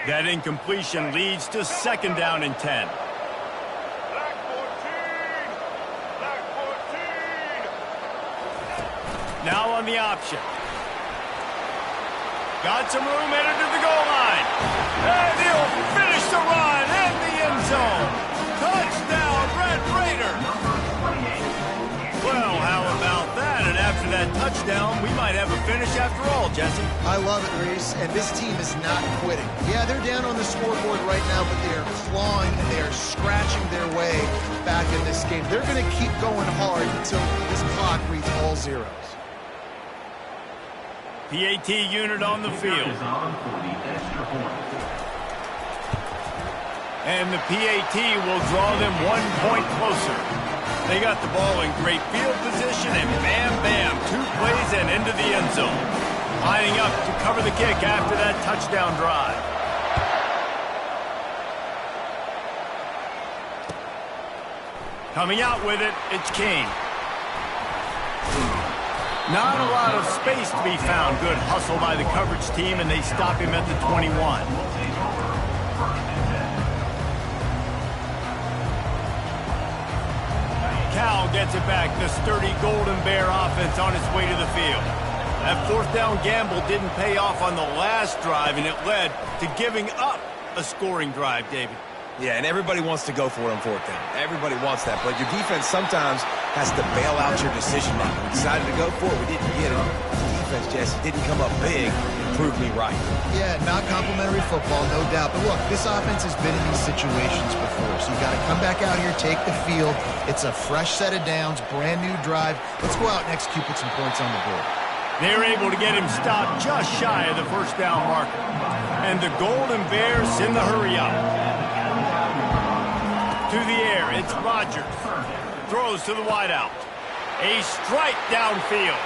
That incompletion leads to 2nd down and 10. Now on the option. Got some room, headed to the goal line. And he'll finish the run in the end zone. Touchdown, Red Raider. Well, how about that? And after that touchdown, we might have a finish after all, Jesse. I love it, Reese, and this team is not quitting. Yeah, they're down on the scoreboard right now, but they are clawing and they are scratching their way back in this game. They're going to keep going hard until this clock reads all zeros. PAT unit on the field. And the PAT will draw them 1 point closer. They got the ball in great field position, and bam, bam, 2 plays and into the end zone. Lining up to cover the kick after that touchdown drive. Coming out with it, it's Kane. Not a lot of space to be found. Good hustle by the coverage team, and they stop him at the 21. Cal gets it back. The sturdy Golden Bear offense on its way to the field. That 4th down gamble didn't pay off on the last drive, and it led to giving up a scoring drive, David. Yeah, and everybody wants to go for it on 4th down. Everybody wants that, but your defense sometimes has to bail out your decision making. We decided to go for it. We didn't get it. The defense, Jesse, didn't come up big and prove me right. Yeah, not complimentary football, no doubt. But look, this offense has been in these situations before, so you got to come back out here, take the field. It's a fresh set of downs, brand new drive. Let's go out and execute, put some points on the board. They're able to get him stopped just shy of the 1st down marker. And the Golden Bears in the hurry up. To the air, it's Rodgers. Throws to the wideout. A strike downfield.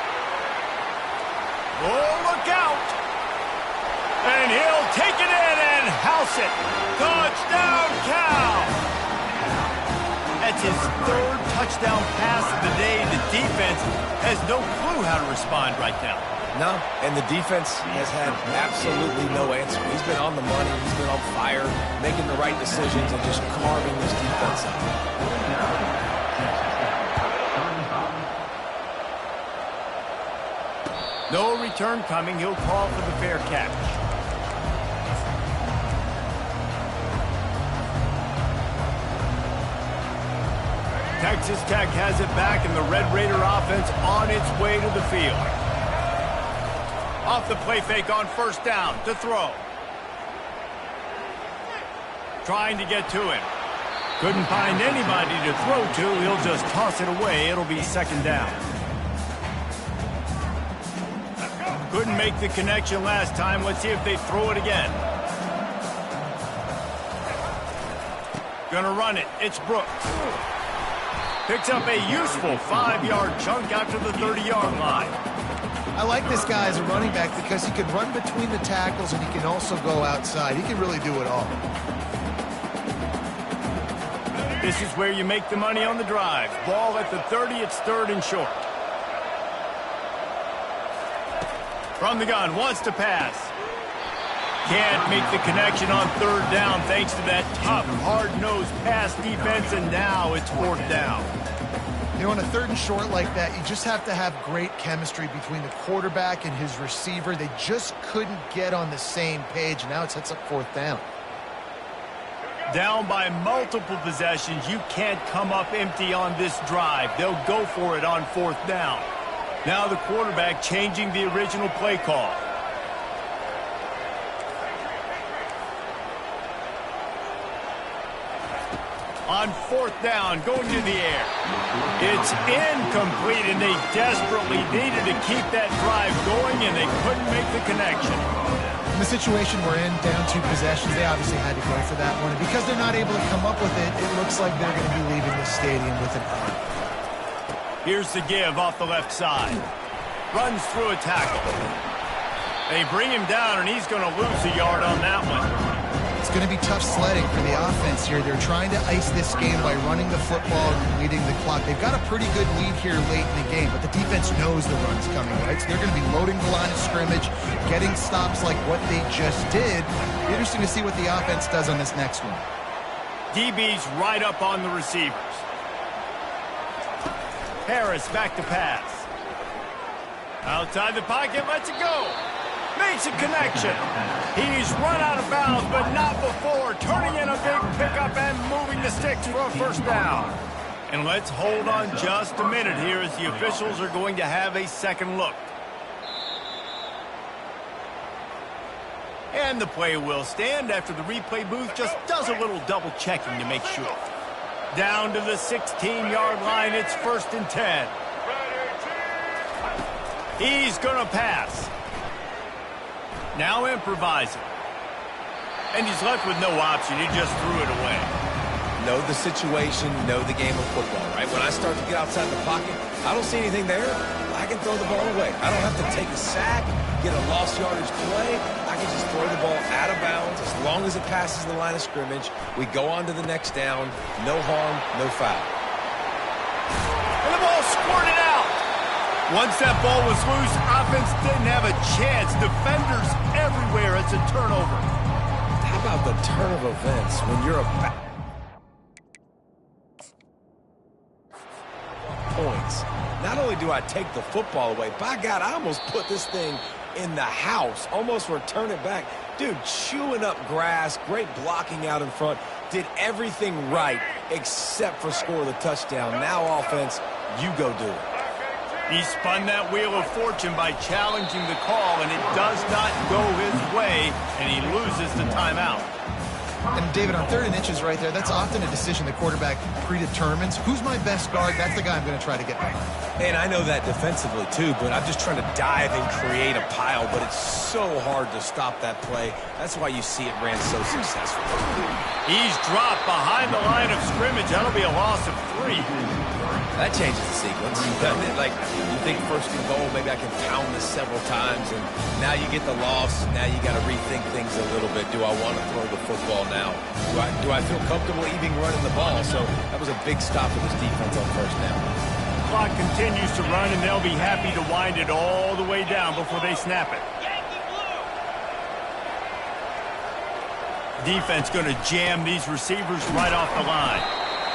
Oh, look out! And he'll take it in and house it. Touchdown, Cal! That's his 3rd touchdown pass of the day. The defense has no clue how to respond right now. No, and the defense has had absolutely no answer. He's been on the money. He's been on fire, making the right decisions and just carving this defense up. No return coming. He'll call for the fair catch. Texas Tech has it back, and the Red Raider offense on its way to the field. Off the play fake on 1st down to throw. Trying to get to him. Couldn't find anybody to throw to. He'll just toss it away. It'll be 2nd down. Couldn't make the connection last time. Let's see if they throw it again. Gonna run it. It's Brooks. Picks up a useful 5-yard chunk after the 30-yard line. I like this guy as a running back because he can run between the tackles and he can also go outside. He can really do it all. This is where you make the money on the drive. Ball at the 30, it's 3rd and short. From the gun, wants to pass. Can't make the connection on 3rd down thanks to that tough, hard-nosed pass defense, and now it's 4th down. You know, on a 3rd and short like that, you just have to have great chemistry between the quarterback and his receiver. They just couldn't get on the same page. Now it sets up 4th down. Down by multiple possessions, you can't come up empty on this drive. They'll go for it on 4th down. Now the quarterback changing the original play call. On 4th down, going to the air. It's incomplete, and they desperately needed to keep that drive going, and they couldn't make the connection. In the situation we're in, down 2 possessions, they obviously had to go for that one. And because they're not able to come up with it, it looks like they're going to be leaving the stadium with an R. Here's the give off the left side. Runs through a tackle. They bring him down, and he's going to lose a yard on that one. It's going to be tough sledding for the offense here. They're trying to ice this game by running the football and leading the clock. They've got a pretty good lead here late in the game, but the defense knows the run's coming, right? So they're going to be loading the line of scrimmage, getting stops like what they just did. Be interesting to see what the offense does on this next one. DB's right up on the receivers. Harris back to pass. Outside the pocket, lets it go. Makes a connection. He's run out of bounds, but not before. Turning in a big pickup and moving the sticks for a 1st down. And let's hold on just a minute here as the officials are going to have a second look. And the play will stand after the replay booth just does a little double checking to make sure. Down to the 16-yard line, it's 1st and 10. He's going to pass. Now improvising. And he's left with no option. He just threw it away. Know the situation, know the game of football, right? When I start to get outside the pocket, I don't see anything there. I can throw the ball away. I don't have to take a sack, get a lost yardage play. I can just throw the ball out of bounds as long as it passes the line of scrimmage. We go on to the next down. No harm, no foul. And the ball squirted out. Once that ball was loose, offense didn't have a chance. Defenders everywhere. It's a turnover. How about the turn of events when you're points? Not only do I take the football away, by God, I almost put this thing in the house. Almost return it back. Dude, chewing up grass, great blocking out in front. Did everything right except for score the touchdown. Now offense, you go do it. He spun that wheel of fortune by challenging the call, and it does not go his way, and he loses the timeout. And David, on 3rd and inches right there, that's often a decision the quarterback predetermines. Who's my best guard? That's the guy I'm going to try to get back. And I know that defensively too, but I'm just trying to dive and create a pile, but it's so hard to stop that play. That's why you see it ran so successful. He's dropped behind the line of scrimmage. That'll be a loss of 3. That changes the sequence, doesn't it? Like, you think 1st and goal, maybe I can pound this several times, and now you get the loss. Now you got to rethink things a little bit. Do I want to throw the football now? Do I feel comfortable even running the ball? So that was a big stop for this defense on 1st down. Clock continues to run, and they'll be happy to wind it all the way down before they snap it. Defense going to jam these receivers right off the line.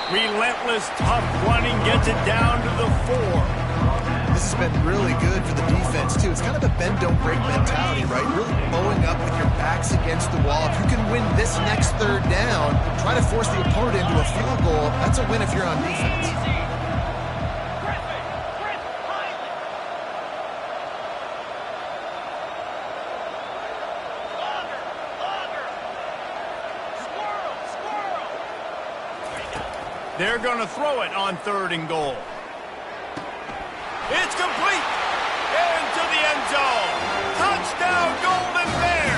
Relentless, tough running gets it down to the 4. This has been really good for the defense, too. It's kind of a bend-don't-break mentality, right? Really bowing up with your backs against the wall. If you can win this next 3rd down, try to force the opponent into a field goal, that's a win if you're on defense. They're going to throw it on 3rd and goal. It's complete. Into the end zone. Touchdown, Golden Bear.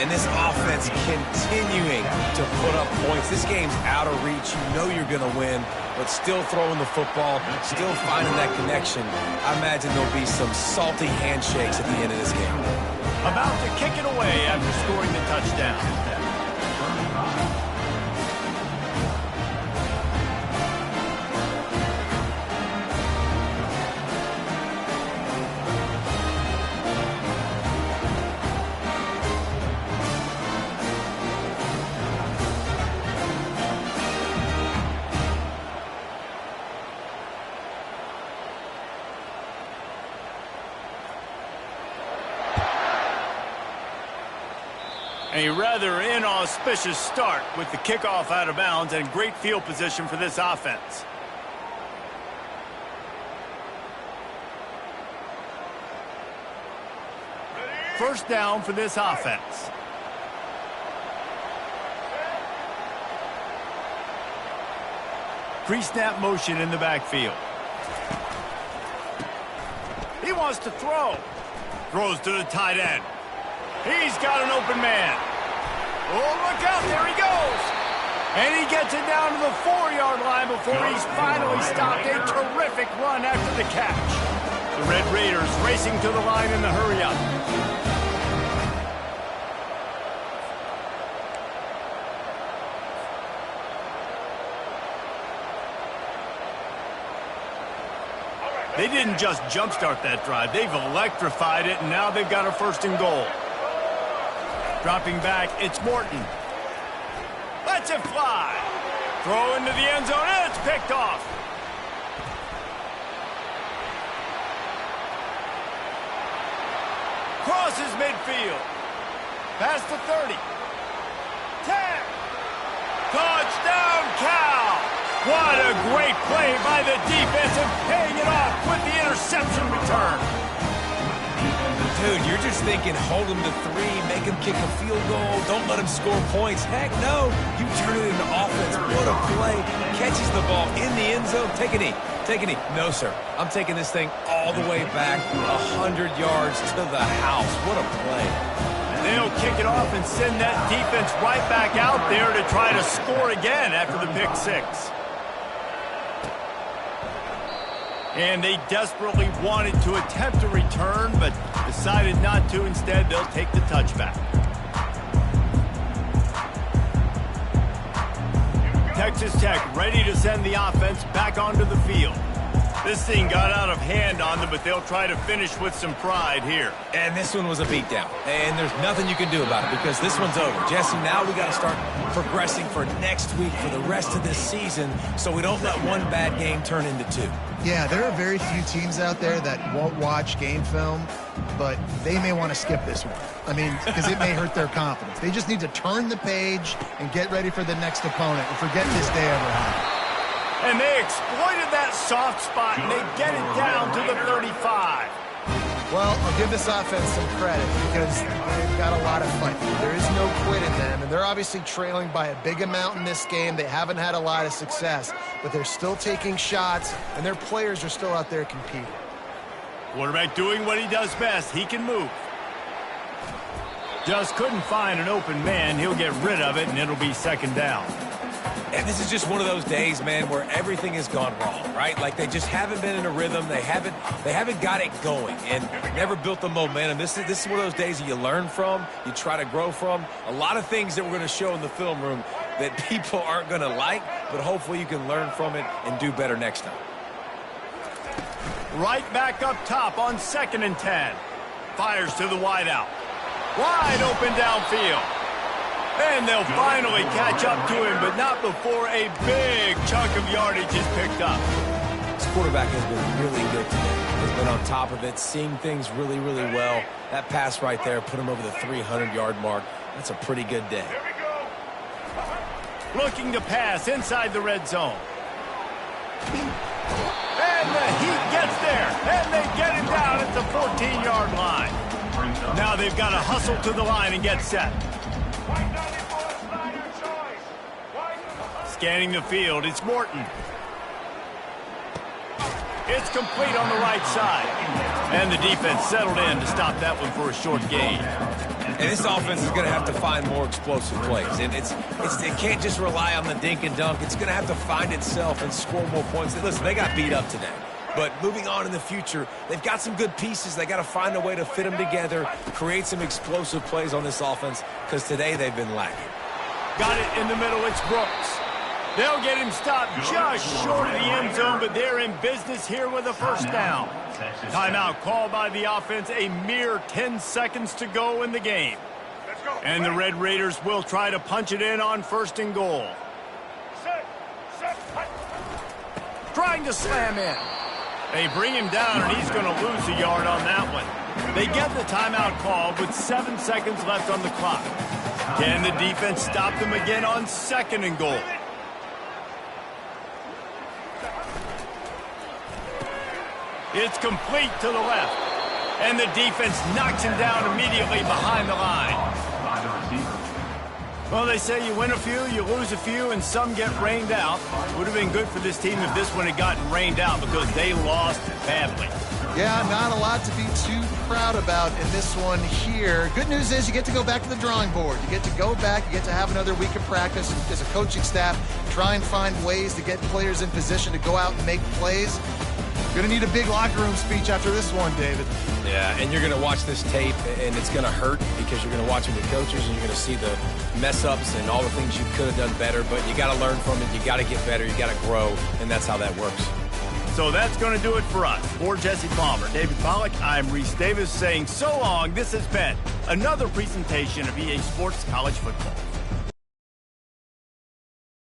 And this offense continuing to put up points. This game's out of reach. You know you're going to win, but still throwing the football, still finding that connection. I imagine there'll be some salty handshakes at the end of this game. About to kick it away after scoring the touchdown. A rather inauspicious start with the kickoff out of bounds and great field position for this offense. First down for this offense. Pre-snap motion in the backfield. He wants to throw. Throws to the tight end. He's got an open man. Oh, look out, there he goes. And he gets it down to the 4-yard line before he's finally stopped. A terrific run after the catch. The Red Raiders racing to the line in the hurry-up. They didn't just jumpstart that drive. They've electrified it, and now they've got a 1st and goal. Dropping back, it's Morton. Lets it fly. Throw into the end zone, and it's picked off. Crosses midfield. Past the 30. 10. Touchdown, Cal. What a great play by the defense and paying it off with the interception return. Dude, you're just thinking hold him to 3, make him kick a field goal, don't let him score points. Heck no, you turn it into offense. What a play. Catches the ball in the end zone. Take a knee. Take a knee. No, sir. I'm taking this thing all the way back 100 yards to the house. What a play. They'll kick it off and send that defense right back out there to try to score again after the pick 6. And they desperately wanted to attempt a return, but decided not to. Instead, they'll take the touchback. Texas Tech ready to send the offense back onto the field. This thing got out of hand on them, but they'll try to finish with some pride here. And this one was a beatdown. And there's nothing you can do about it because this one's over. Jesse, now we got to start progressing for next week for the rest of this season so we don't let one bad game turn into 2. Yeah, there are very few teams out there that won't watch game film, but they may want to skip this one. I mean, because it may hurt their confidence. They just need to turn the page and get ready for the next opponent and forget this day ever happened. And they exploited that soft spot, and they get it down to the 35. Well, I'll give this offense some credit because they've got a lot of fight. There is no quit in them, and they're obviously trailing by a big amount in this game. They haven't had a lot of success, but they're still taking shots, and their players are still out there competing. Quarterback doing what he does best. He can move. Just couldn't find an open man. He'll get rid of it, and it'll be 2nd down. And this is just one of those days, man, where everything has gone wrong, right? Like they just haven't been in a rhythm. They haven't got it going and never built the momentum. This is one of those days that you learn from, you try to grow from. A lot of things that we're going to show in the film room that people aren't going to like, but hopefully you can learn from it and do better next time. Right back up top on 2nd and 10. Fires to the wideout. Wide open downfield. And they'll finally catch up to him, but not before a big chunk of yardage is picked up. This quarterback has been really good today. Has been on top of it, seeing things really, really well. That pass right there put him over the 300-yard mark. That's a pretty good day. Looking to pass inside the red zone. And the Heat gets there, and they get him down at the 14-yard line. Now they've got to hustle to the line and get set. Scanning the field, it's Morton. It's complete on the right side. And the defense settled in to stop that one for a short gain. And this offense is going to have to find more explosive plays. And it can't just rely on the dink and dunk. It's going to have to find itself and score more points. Listen, they got beat up today. But moving on in the future, they've got some good pieces. They got to find a way to fit them together, create some explosive plays on this offense, because today they've been lacking. Got it in the middle, it's Brooks. They'll get him stopped just short of the end zone, but they're in business here with a 1st down. Timeout called by the offense, a mere 10 seconds to go in the game. And the Red Raiders will try to punch it in on 1st and goal. Trying to slam in. They bring him down, and he's going to lose a yard on that one. They get the timeout called with 7 seconds left on the clock. Can the defense stop them again on 2nd and goal? It's complete to the left. And the defense knocks him down immediately behind the line. By the receiver. Well, they say you win a few, you lose a few, and some get rained out. Would have been good for this team if this one had gotten rained out because they lost badly. Yeah, not a lot to be too proud about in this one here. Good news is you get to go back to the drawing board. You get to go back, you get to have another week of practice as a coaching staff, try and find ways to get players in position to go out and make plays. Going to need a big locker room speech after this one, David. Yeah, and you're going to watch this tape, and it's going to hurt because you're going to watch with your coaches, and you're going to see the mess-ups and all the things you could have done better, but you got to learn from it. You got to get better. You got to grow, and that's how that works. So that's going to do it for us. For Jesse Palmer, David Pollack, I'm Reese Davis saying so long. This has been another presentation of EA Sports College Football.